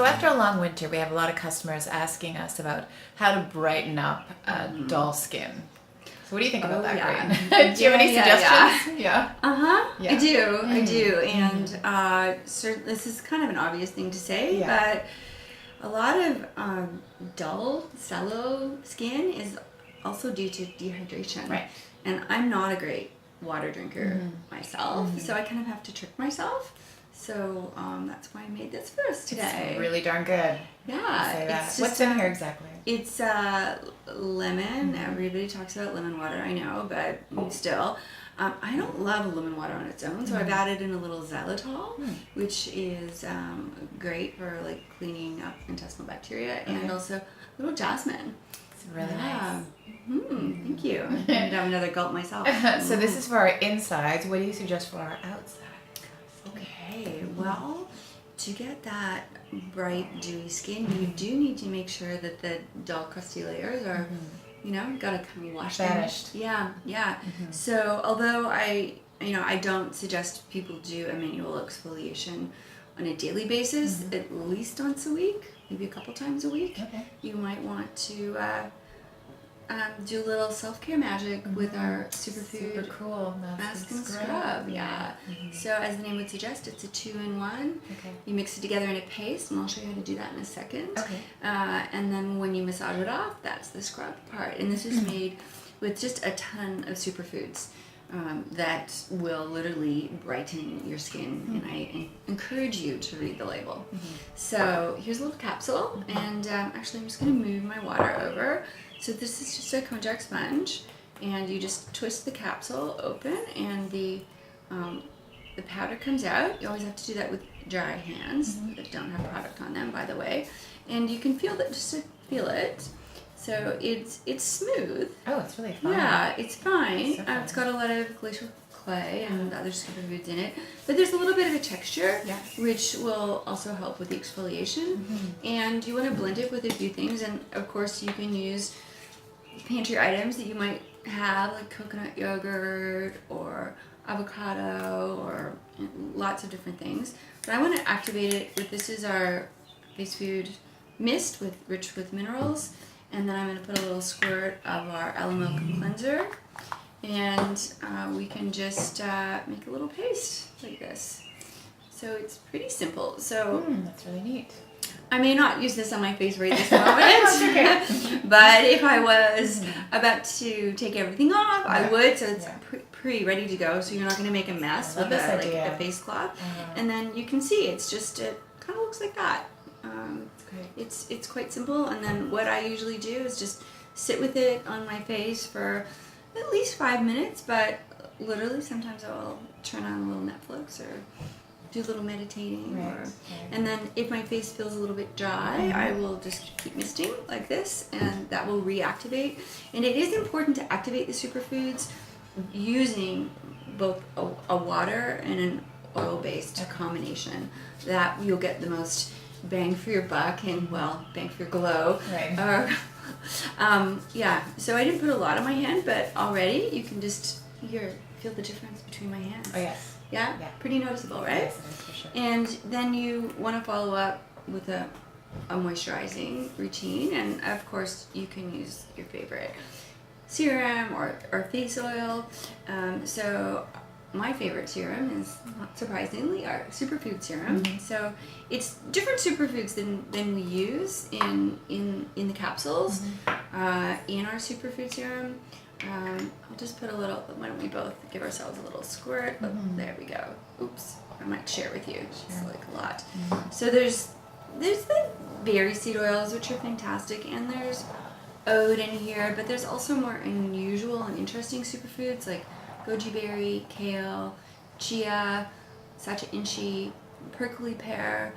after a long winter, we have a lot of customers asking us about how to brighten up dull skin. So what do you think about that, Graydon? Do you have any suggestions? Yeah. I do. And this is kind of an obvious thing to say, but a lot of dull, sallow skin is also due to dehydration. Right. And I'm not a great water drinker myself, so I kind of have to trick myself. So that's why I made this for us today. It's really darn good. Yeah. What's in here exactly? It's lemon. Everybody talks about lemon water, I know, but still. I don't love lemon water on its own, so I've added in a little xylitol, which is great for like cleaning up intestinal bacteria, and also a little jasmine. It's really nice. Thank you. I'm gonna have another gulp myself. So this is for our insides. What do you suggest for our outside? Okay, well, to get that bright, dewy skin, you do need to make sure that the dull, crusty layers are, you know, gotta kind of wash Vanished. them. Yeah. So, although I don't suggest people do a manual exfoliation on a daily basis, at least once a week, maybe a couple times a week. Okay. You might want to do a little self-care magic with our superfood Super cool mask and scrub. Yeah. So as the name would suggest, it's a 2-in-1. Okay. You mix it together in a paste, and I'll show you how to do that in a second. Okay. And then when you massage it off, that's the scrub part. And this is made with just a ton of superfoods that will literally brighten your skin. And I encourage you to read the label. So here's a little capsule, and actually I'm just going to move my water over. So this is just a conjac sponge, and you just twist the capsule open, and the powder comes out. You always have to do that with dry hands that don't have product on them, by the way. And you can feel that, just to feel it. So it's smooth. Oh, it's really fine. Yeah, it's fine. So fine. It's got a lot of glacial clay and other superfoods in it, but there's a little bit of a texture, which will also help with the exfoliation. And you want to blend it with a few things, and of course you can use pantry items that you might have, like coconut yogurt or avocado or lots of different things. But I want to activate it with, this is our face food mist rich with minerals, and then I'm going to put a little squirt of our aloe milk cleanser, and we can just make a little paste like this. So it's pretty simple. So that's really neat. I may not use this on my face right this moment, but if I was about to take everything off, I would. So it's pretty ready to go. So you're not going to make a mess with a face cloth. And then you can see it kind of looks like that. It's quite simple. And then what I usually do is just sit with it on my face for at least 5 minutes. But literally, sometimes I'll turn on a little Netflix or do a little meditating, and then if my face feels a little bit dry, I will just keep misting like this, and that will reactivate. And it is important to activate the superfoods using both a water and an oil-based combination. That you'll get the most bang for your buck and, well, bang for your glow. So I didn't put a lot on my hand, but already you can just feel the difference between my hands. Oh, yes. Yeah? Pretty noticeable, right? Yes, it is for sure. And then you want to follow up with a moisturizing routine, and of course you can use your favorite serum or face oil. So my favorite serum is, not surprisingly, our superfood serum. So it's different superfoods than we use in the capsules in our superfood serum. I'll just put a little, why don't we both give ourselves a little squirt? Oh, there we go. Oops, I might share with you. It's like a lot. So there's the berry seed oils, which are fantastic, and there's oat in here, but there's also more unusual and interesting superfoods like goji berry, kale, chia, sacha inchi, prickly pear.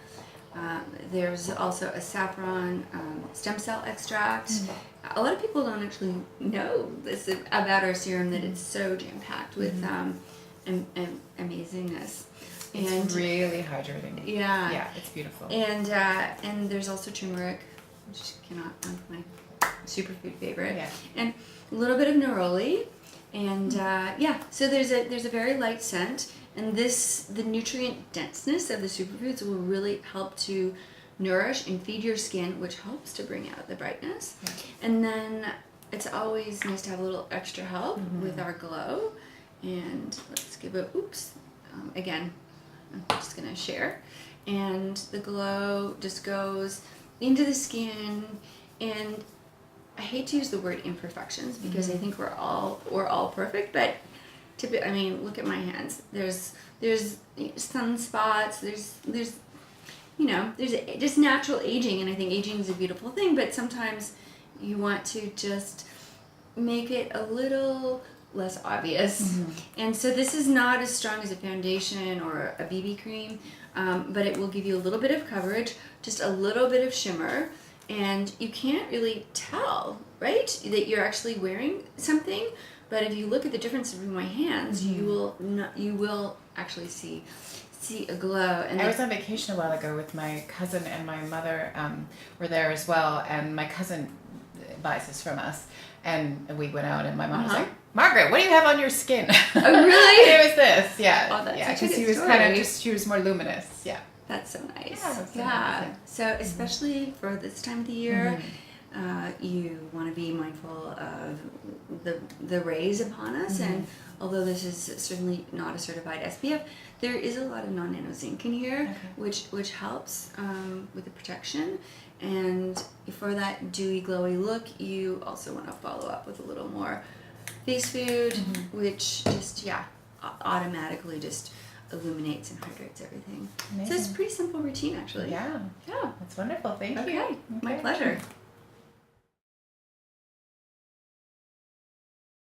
There's also a saffron stem cell extract. A lot of people don't actually know this about our serum, that it's so jam-packed with amazingness. It's really hydrating. Yeah, it's beautiful. And there's also turmeric, which cannot my superfood favorite. And a little bit of neroli, and so there's a very light scent, and the nutrient denseness of the superfoods will really help to nourish and feed your skin, which helps to bring out the brightness. Yeah. And then it's always nice to have a little extra help with our glow. And let's give it, again, I'm just going to share. And the glow just goes into the skin. And I hate to use the word imperfections because I think we're all perfect, but look at my hands. There's sunspots. There's just natural aging, and I think aging is a beautiful thing. But sometimes you want to just make it a little less obvious. And so this is not as strong as a foundation or a BB cream, but it will give you a little bit of coverage, just a little bit of shimmer, and you can't really tell, right, that you're actually wearing something. But if you look at the difference between my hands, you will actually see a glow. And I was on vacation a while ago with my cousin and my mother were there as well, and my cousin buys this from us, and we went out, and my mom was like, Margaret, what do you have on your skin? Oh, really? It was this, yeah. Oh, that's yeah, such a good she was story. She was more luminous, yeah. That's so nice. Yeah, that's so yeah. So especially for this time of the year, you want to be mindful of the rays upon us, and although this is certainly not a certified SPF, there is a lot of non-nano zinc in here, which helps with the protection. And for that dewy, glowy look, you also want to follow up with a little more face food, which just automatically just illuminates and hydrates everything. Amazing. So it's a pretty simple routine, actually. Yeah. Yeah. That's wonderful. Thank you. Okay. My pleasure.